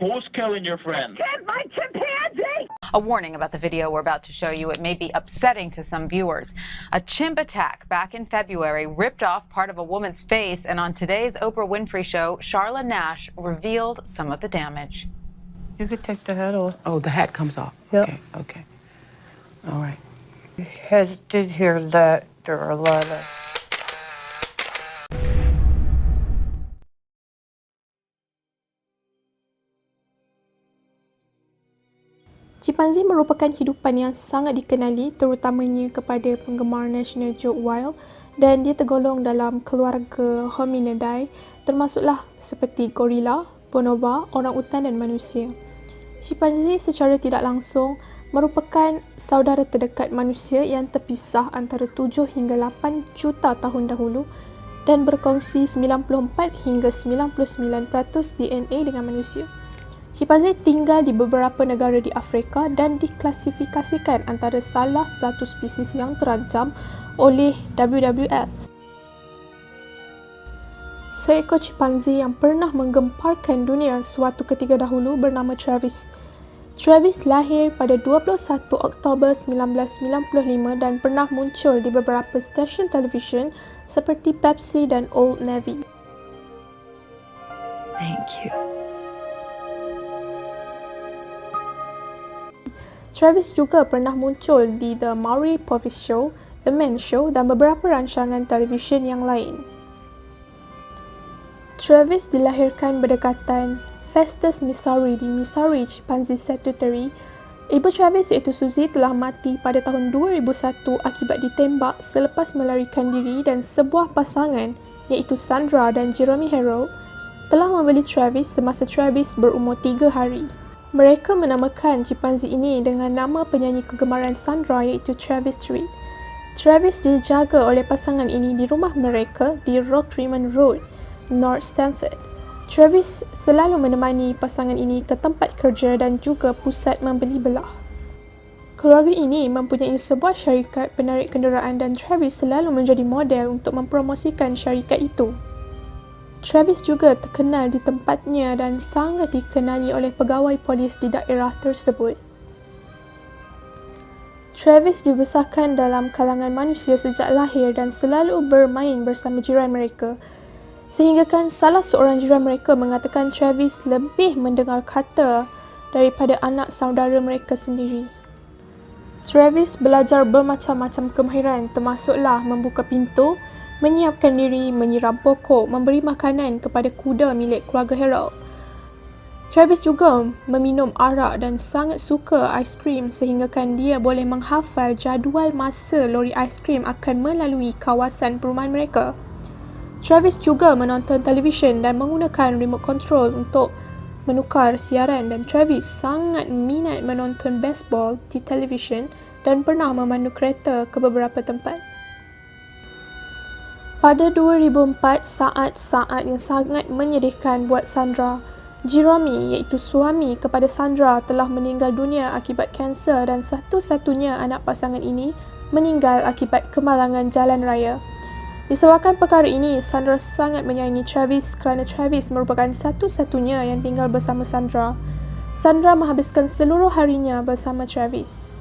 Who's killing your friend? My chimpanzee! A warning about the video we're about to show you. It may be upsetting to some viewers. A chimp attack back in February ripped off part of a woman's face, and on today's Oprah Winfrey Show, Charla Nash revealed some of the damage. You could take the hat off. Oh, the hat comes off. Yep. Okay, okay. All right. I did hear that there are a lot of... Chimpanzee merupakan hidupan yang sangat dikenali terutamanya kepada penggemar National Geographic Wild, dan dia tergolong dalam keluarga Hominidae, termasuklah seperti gorila, bonobo, orangutan dan manusia. Chimpanzee secara tidak langsung merupakan saudara terdekat manusia yang terpisah antara 7 hingga 8 juta tahun dahulu dan berkongsi 94 hingga 99% DNA dengan manusia. Chimpanzee tinggal di beberapa negara di Afrika dan diklasifikasikan antara salah satu spesies yang terancam oleh WWF. Seekor chimpanzee yang pernah menggemparkan dunia suatu ketika dahulu bernama Travis. Travis lahir pada 21 Oktober 1995 dan pernah muncul di beberapa stesen televisyen seperti Pepsi dan Old Navy. Thank you. Travis juga pernah muncul di The Maury Povich Show, The Man Show dan beberapa rancangan televisyen yang lain. Travis dilahirkan berdekatan Festus, Missouri di Missouri Chimpanzee Sanctuary. Ibu Travis iaitu Suzy telah mati pada tahun 2001 akibat ditembak selepas melarikan diri, dan sebuah pasangan iaitu Sandra dan Jeremy Harold telah membeli Travis semasa Travis berumur 3 hari. Mereka menamakan chimpanzee ini dengan nama penyanyi kegemaran Sandra iaitu Travis Tritt. Travis dijaga oleh pasangan ini di rumah mereka di Rock Rimmon Road, North Stamford. Travis selalu menemani pasangan ini ke tempat kerja dan juga pusat membeli belah. Keluarga ini mempunyai sebuah syarikat penarik kenderaan dan Travis selalu menjadi model untuk mempromosikan syarikat itu. Travis juga terkenal di tempatnya dan sangat dikenali oleh pegawai polis di daerah tersebut. Travis dibesarkan dalam kalangan manusia sejak lahir dan selalu bermain bersama jiran mereka, sehinggakan salah seorang jiran mereka mengatakan Travis lebih mendengar kata daripada anak saudara mereka sendiri. Travis belajar bermacam-macam kemahiran, termasuklah membuka pintu, menyiapkan diri, menyiram pokok, memberi makanan kepada kuda milik keluarga Harold. Travis juga meminum arak dan sangat suka aiskrim, sehinggakan dia boleh menghafal jadual masa lori aiskrim akan melalui kawasan perumahan mereka. Travis juga menonton televisyen dan menggunakan remote control untuk menukar siaran, dan Travis sangat minat menonton baseball di televisyen dan pernah memandu kereta ke beberapa tempat. Pada 2004, saat-saat yang sangat menyedihkan buat Sandra. Jeremy, iaitu suami kepada Sandra, telah meninggal dunia akibat kanser dan satu-satunya anak pasangan ini meninggal akibat kemalangan jalan raya. Disebabkan perkara ini, Sandra sangat menyayangi Travis kerana Travis merupakan satu-satunya yang tinggal bersama Sandra. Sandra menghabiskan seluruh harinya bersama Travis.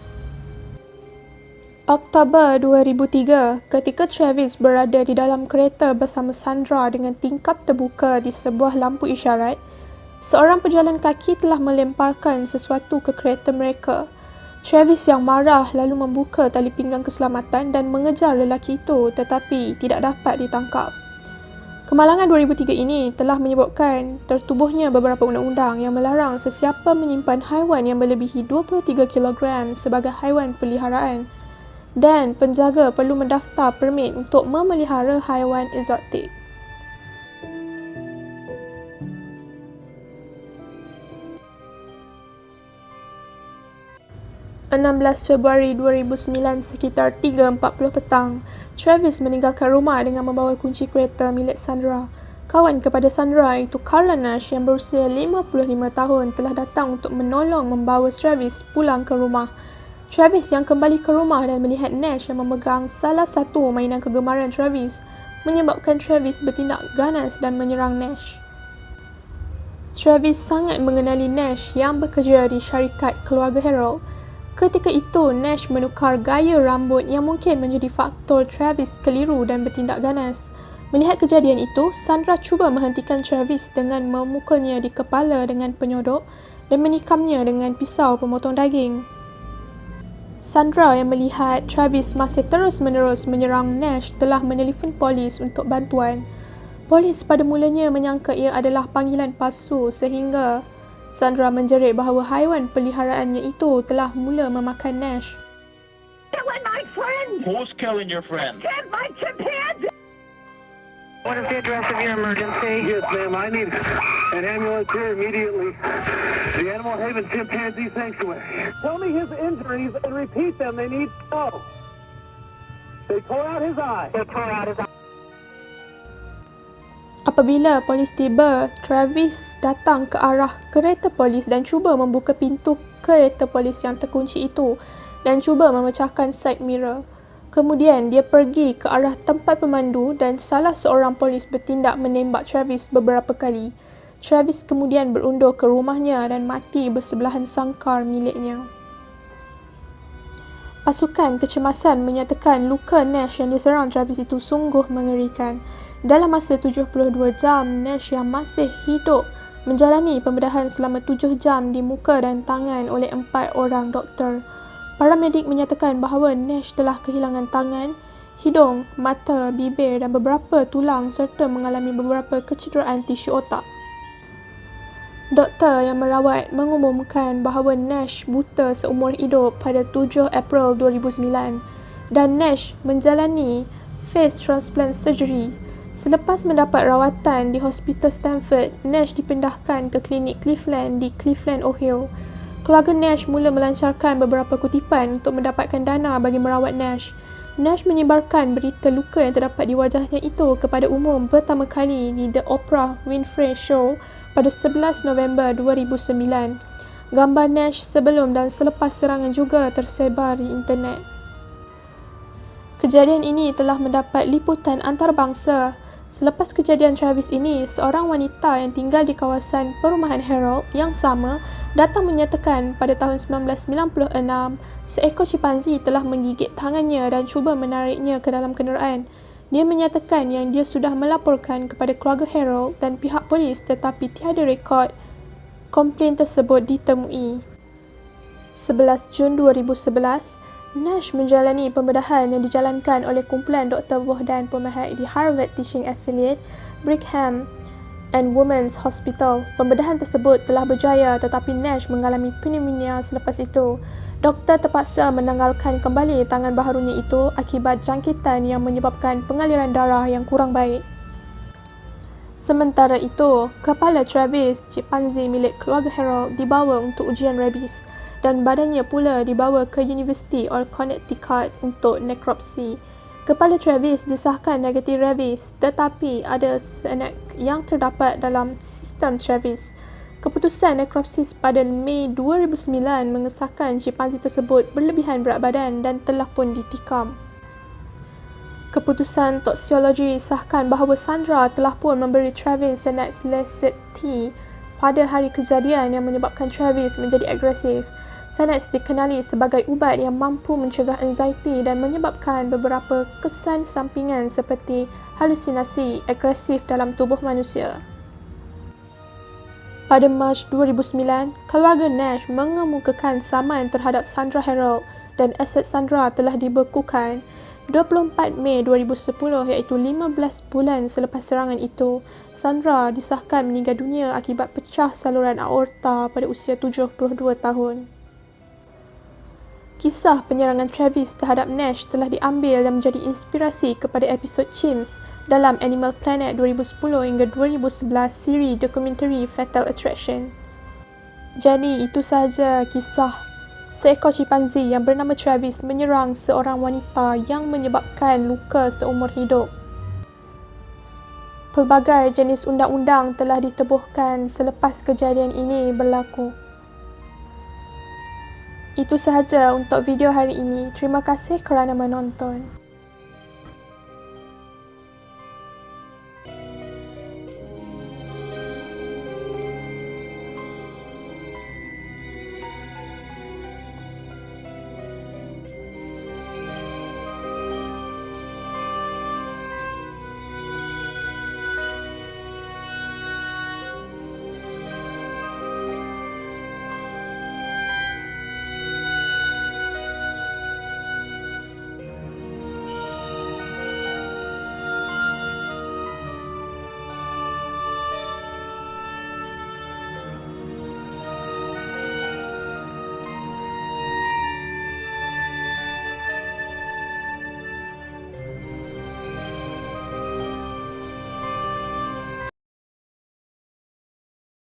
Oktober 2003, ketika Travis berada di dalam kereta bersama Sandra dengan tingkap terbuka di sebuah lampu isyarat, seorang pejalan kaki telah melemparkan sesuatu ke kereta mereka. Travis yang marah lalu membuka tali pinggang keselamatan dan mengejar lelaki itu, tetapi tidak dapat ditangkap. Kemalangan 2003 ini telah menyebabkan tertubuhnya beberapa undang-undang yang melarang sesiapa menyimpan haiwan yang melebihi 23 kg sebagai haiwan peliharaan, dan penjaga perlu mendaftar permit untuk memelihara haiwan eksotik. Februari 2009 sekitar 3.40 petang, Travis meninggalkan rumah dengan membawa kunci kereta milik Sandra. Kawan kepada Sandra iaitu Charla Nash yang berusia 55 tahun telah datang untuk menolong membawa Travis pulang ke rumah. Travis yang kembali ke rumah dan melihat Nash yang memegang salah satu mainan kegemaran Travis menyebabkan Travis bertindak ganas dan menyerang Nash. Travis sangat mengenali Nash yang bekerja di syarikat keluarga Harold. Ketika itu, Nash menukar gaya rambut yang mungkin menjadi faktor Travis keliru dan bertindak ganas. Melihat kejadian itu, Sandra cuba menghentikan Travis dengan memukulnya di kepala dengan penyodok dan menikamnya dengan pisau pemotong daging. Sandra yang melihat Travis masih terus-menerus menyerang Nash telah menelefon polis untuk bantuan. Polis pada mulanya menyangka ia adalah panggilan palsu sehingga Sandra menjerit bahawa haiwan peliharaannya itu telah mula memakan Nash. Killing my friend! Who's killing your friend? Get my chimpanzee! What is the address of your emergency? Yes, ma'am. I need an ambulance here immediately. The Animal Haven Chimpanzee Sanctuary. Tell me his injuries and repeat them. They need to know. They tore out his eye. Apabila polis tiba, Travis datang ke arah kereta polis dan cuba membuka pintu kereta polis yang terkunci itu dan cuba memecahkan side mirror. Kemudian dia pergi ke arah tempat pemandu dan salah seorang polis bertindak menembak Travis beberapa kali. Travis kemudian berundur ke rumahnya dan mati bersebelahan sangkar miliknya. Pasukan kecemasan menyatakan luka Nash yang diserang Travis itu sungguh mengerikan. Dalam masa 72 jam, Nash yang masih hidup menjalani pembedahan selama 7 jam di muka dan tangan oleh 4 orang doktor. Paramedik menyatakan bahawa Nash telah kehilangan tangan, hidung, mata, bibir dan beberapa tulang serta mengalami beberapa kecederaan tisu otak. Doktor yang merawat mengumumkan bahawa Nash buta seumur hidup pada 7 April 2009 dan Nash menjalani face transplant surgery. Selepas mendapat rawatan di Hospital Stanford, Nash dipindahkan ke klinik Cleveland di Cleveland, Ohio. Keluarga Nash mula melancarkan beberapa kutipan untuk mendapatkan dana bagi merawat Nash. Nash menyebarkan berita luka yang terdapat di wajahnya itu kepada umum pertama kali di The Oprah Winfrey Show pada 11 November 2009. Gambar Nash sebelum dan selepas serangan juga tersebar di internet. Kejadian ini telah mendapat liputan antarabangsa. Selepas kejadian Travis ini, seorang wanita yang tinggal di kawasan perumahan Harold yang sama datang menyatakan pada tahun 1996 seekor chimpanzee telah menggigit tangannya dan cuba menariknya ke dalam kenderaan. Dia menyatakan yang dia sudah melaporkan kepada keluarga Harold dan pihak polis tetapi tiada rekod komplain tersebut ditemui. 11 Jun 2011, Nash menjalani pembedahan yang dijalankan oleh kumpulan doktor buah dan pemerhati di Harvard Teaching Affiliate, Brigham and Women's Hospital. Pembedahan tersebut telah berjaya tetapi Nash mengalami pneumonia selepas itu. Doktor terpaksa menanggalkan kembali tangan baharunya itu akibat jangkitan yang menyebabkan pengaliran darah yang kurang baik. Sementara itu, kepala Travis, chimpanzee milik keluarga Harold, dibawa untuk ujian rabies dan badannya pula dibawa ke University of Connecticut untuk nekropsi. Kepala Travis disahkan negatif rabies tetapi ada senak yang terdapat dalam sistem Travis. Keputusan nekropsis pada Mei 2009 mengesahkan chimpanzee tersebut berlebihan berat badan dan telah pun ditikam. Keputusan toksiologi sahkan bahawa Sandra telah pun memberi Travis senak Lecithin pada hari kejadian yang menyebabkan Travis menjadi agresif. Xanax dikenali sebagai ubat yang mampu mencegah anxiety dan menyebabkan beberapa kesan sampingan seperti halusinasi agresif dalam tubuh manusia. Pada Mac 2009, keluarga Nash mengemukakan saman terhadap Sandra Harold dan aset Sandra telah dibekukan. 24 Mei 2010 iaitu 15 bulan selepas serangan itu, Sandra disahkan meninggal dunia akibat pecah saluran aorta pada usia 72 tahun. Kisah penyerangan Travis terhadap Nash telah diambil dan menjadi inspirasi kepada episod Chimps dalam Animal Planet 2010 hingga 2011 siri dokumentari Fatal Attraction. Jadi itu sahaja kisah seekor chimpanzee yang bernama Travis menyerang seorang wanita yang menyebabkan luka seumur hidup. Pelbagai jenis undang-undang telah ditebuhkan selepas kejadian ini berlaku. Itu sahaja untuk video hari ini. Terima kasih kerana menonton.